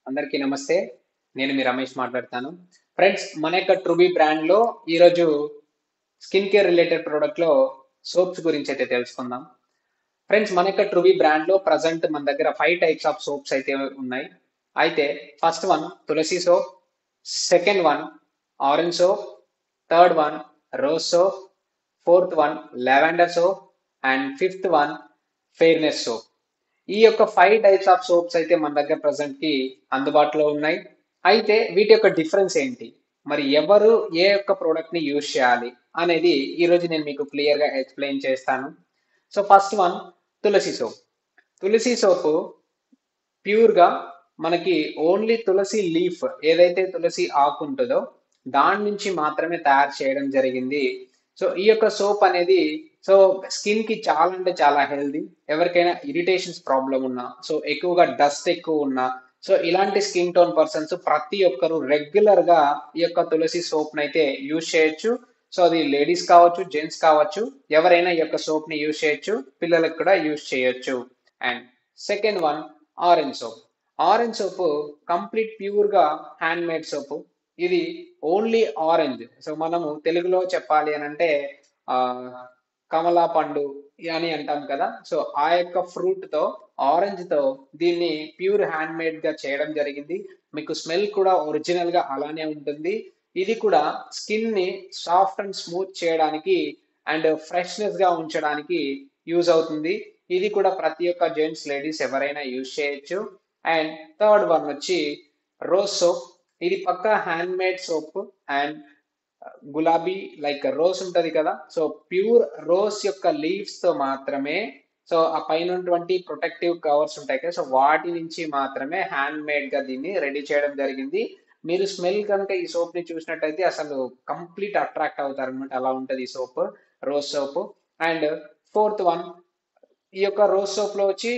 అందరికీ నమస్తే. నేను మీ రమేష్ మాట్లాడతాను. ఫ్రెండ్స్, మన యొక్క ట్రూబీ బ్రాండ్‌లో ఈరోజు స్కిన్ కేర్ రిలేటెడ్ ప్రొడక్ట్‌లో సోప్స్ గురించి అయితే తెలుసుకుందాం. ఫ్రెండ్స్, మన యొక్క ట్రూబీ బ్రాండ్‌లో ప్రజెంట్ మన దగ్గర 5 టైప్స్ ఆఫ్ సోప్స్ అయితే ఉన్నాయి. అయితే first one Tulsi soap, second one orange soap, third one rose soap, fourth one lavender soap and fifth one fairness soap. ఈ యొక్క 5 టైప్స్ ఆఫ్ సోప్స్ అయితే మన దగ్గర ప్రజెంట్ కి అందుబాటులో ఉన్నాయి. అయితే వీటి యొక్క డిఫరెన్స్ ఏంటి, మరి ఎవరు ఏ యొక్క ప్రోడక్ట్ ని యూజ్ చేయాలి అనేది ఈ రోజు నేను మీకు క్లియర్ గా ఎక్స్ప్లెయిన్ చేస్తాను. So first one Tulsi soap. తులసి సోపు ప్యూర్ గా మనకి ఓన్లీ తులసి లీఫ్, ఏదైతే తులసి ఆకు ఉంటుందో దాని నుంచి మాత్రమే తయారు చేయడం జరిగింది. సో ఈ యొక్క సోప్ అనేది సో స్కిన్ కి చాలా అంటే చాలా హెల్దీ. ఎవరికైనా ఇరిటేషన్స్ ప్రాబ్లం ఉన్నా, సో ఎక్కువగా డస్ట్ ఎక్కువ ఉన్నా, సో ఇలాంటి స్కిన్ టోన్ పర్సన్స్ ప్రతి ఒక్కరు రెగ్యులర్ గా ఈ యొక్క తులసి సోప్ నైతే యూజ్ చేయొచ్చు. సో అది లేడీస్ కావచ్చు, జెంట్స్ కావచ్చు, ఎవరైనా ఈ యొక్క సోప్ ని యూజ్ చేయొచ్చు. పిల్లలకు కూడా యూజ్ చేయొచ్చు. And second one orange soap. Orange soap complete pure గా హ్యాండ్ మేడ్ సోప్. ఇది ఓన్లీ ఆరెంజ్. సో మనము తెలుగులో చెప్పాలి అని అంటే ఆ కమలా పండు అని అంటాం కదా. సో ఆ యొక్క ఫ్రూట్ తో, ఆరెంజ్ తో దీన్ని ప్యూర్ హ్యాండ్ మేడ్ గా చేయడం జరిగింది. మీకు స్మెల్ కూడా ఒరిజినల్ గా అలానే ఉంటుంది. ఇది కూడా స్కిన్ ని సాఫ్ట్ అండ్ స్మూత్ చేయడానికి అండ్ ఫ్రెష్నెస్ గా ఉంచడానికి యూజ్ అవుతుంది. ఇది కూడా ప్రతి ఒక్క జెంట్స్, లేడీస్ ఎవరైనా యూజ్ చేయొచ్చు. అండ్ థర్డ్ వన్ వచ్చి రోజ్ సోప్. ఇది పక్కా హ్యాండ్ మేడ్ సోప్ అండ్ గులాబీ లైక్ రోజ్ ఉంటది కదా, సో ప్యూర్ రోజ్ యొక్క లీవ్స్ తో మాత్రమే, సో ఆ పైన ఉన్నటువంటి ప్రొటెక్టివ్ కవర్స్ ఉంటాయి కదా, సో వాటి నుంచి మాత్రమే హ్యాండ్ మేడ్ గా దీన్ని రెడీ చేయడం జరిగింది. మీరు స్మెల్ కనుక ఈ సోప్ ని చూసినట్టయితే అసలు కంప్లీట్ అట్రాక్ట్ అవుతారు అనమాట. అలా ఉంటది ఈ soap, rose soap. And fourth one, ఈ యొక్క రోజ్ సోప్ లో వచ్చి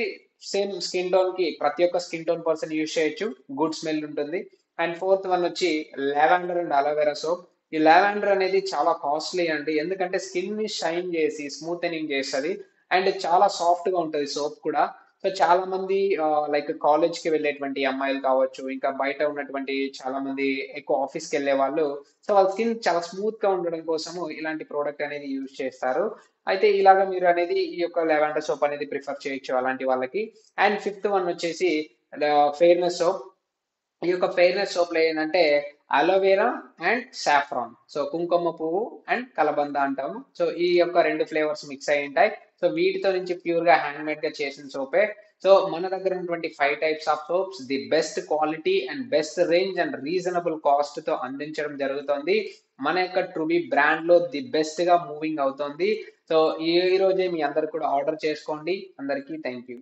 సేమ్ స్కిన్ టోన్ కి ప్రతి ఒక్క స్కిన్ టోన్ పర్సన్ యూజ్ చేయొచ్చు. గుడ్ స్మెల్ ఉంటుంది. అండ్ ఫోర్త్ వన్ వచ్చి లావెండర్ అండ్ అలోవెరా సోప్. ఈ లావెండర్ అనేది చాలా కాస్ట్లీ అండి, ఎందుకంటే స్కిన్ ని షైన్ చేసి స్మూతనింగ్ చేస్తుంది అండ్ చాలా సాఫ్ట్ గా ఉంటుంది సోప్ కూడా. సో చాలా మంది లైక్ కాలేజ్ కి వెళ్ళేటువంటి అమ్మాయిలు కావచ్చు, ఇంకా బయట ఉన్నటువంటి చాలా మంది ఎక్కువ ఆఫీస్ కి వెళ్ళే వాళ్ళు, సో వాళ్ళ స్కిన్ చాలా స్మూత్ గా ఉండడం కోసము ఇలాంటి ప్రోడక్ట్ అనేది యూజ్ చేస్తారు. అయితే ఇలాగ మీరు అనేది ఈ యొక్క లెవెండర్ సోప్ అనేది ప్రిఫర్ చేయొచ్చు అలాంటి వాళ్ళకి. అండ్ ఫిఫ్త్ వన్ వచ్చేసి ఫెయిర్నెస్ సోప్. ఈ యొక్క ఫెయిర్నెస్ సోప్ లో ఏంటంటే అలోవెరా అండ్ సాఫ్రాన్, సో కుంకుమ పువ్వు అండ్ కలబంద అంటాము. సో ఈ యొక్క రెండు ఫ్లేవర్స్ మిక్స్ అయి ఉంటాయి. సో వీటితో నుంచి ప్యూర్ గా హ్యాండ్ మేడ్ గా చేసిన సోపే. సో మన దగ్గర ఉన్నటువంటి 5 types of swords the best quality and best range and reasonable cost తో అందించడం జరుగుతుంది. మన యొక్క ట్రూబీ బ్రాండ్ లో ది బెస్ట్ గా మూవింగ్ అవుతుంది. సో ఈ రోజే మీ అందరు కూడా ఆర్డర్ చేసుకోండి. అందరికీ థ్యాంక్ యూ.